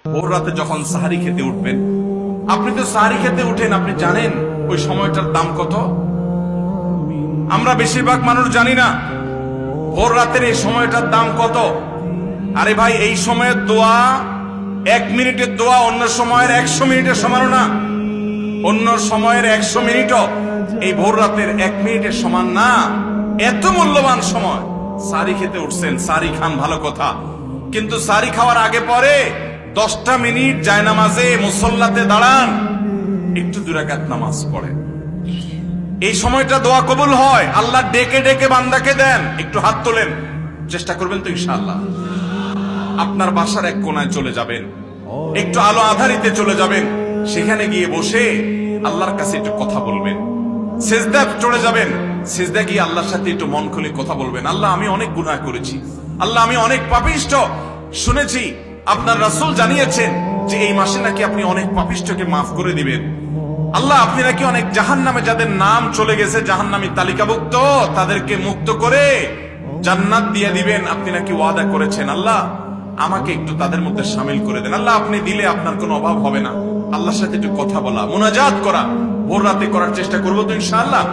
ভোর রাতে যখন সাহারি খেতে উঠবেন, আপনি তো সাহারি খেতে উঠেন, আপনি জানেন ওই সময়টার দাম কত? আমরা বেশিরভাগ মানুষ জানি না ভোর রাতের এই সময়টার দাম কত। আরে ভাই, এই সময়ের দোয়া 1 মিনিটের দোয়া অন্য সময়ের 100 মিনিটের সমান না। অন্য সময়ের 100 মিনিটও এই ভোর রাতের 1 মিনিটের সমান না। এত মূল্যবান সময়। সাহারি খেতে উঠছেন, সাহারি খান, ভালো কথা, কিন্তু সাহারি খাওয়ার আগে পরে 10টা মিনিট জায়নামাজে মুসল্লাতে দাঁড়ান, একটু 2 রাকাত নামাজ পড়েন। এই সময়টা দোয়া কবুল হয়। আল্লাহ ডেকে ডেকে বান্দাকে দেন। একটু হাত তোলেন, চেষ্টা করবেন তো ইনশাআল্লাহ। আপনার বাসার এক কোনায় চলে যাবেন, একটু আলো আধারিতে চলে যাবেন, সেখানে গিয়ে বসে আল্লাহর কাছে একটু কথা বলবেন। সিজদা চলে যাবেন, সিজদা গিয়ে আল্লাহর সাথে একটু মন খুলে কথা বলবেন। আল্লাহ, আমি অনেক গুনাহ করেছি, আল্লাহ আমি অনেক পাপিষ্ঠ। শুনেছি আপনার রাসূল জানিয়েছেন যে এই মাসে নাকি আপনি অনেক পাপিষ্ঠকে মাফ করে দিবেন। আল্লাহ, আপনি নাকি অনেক জাহান্নামে যাদের নাম চলে গেছে জাহান্নামী তালিকাভুক্ত, তাদেরকে মুক্ত করে জান্নাত দিয়ে দিবেন, আপনি নাকি ওয়াদা করেছেন। আল্লাহ, আমাকে একটু তাদের মধ্যে শামিল করে দেন। আল্লাহ, আপনি দিলে আপনার কোনো অভাব হবে না। আল্লাহর সাথে একটু কথা বলা, মুনাজাত করা ভোর রাতে করার চেষ্টা করবো তো ইনশাআল্লাহ।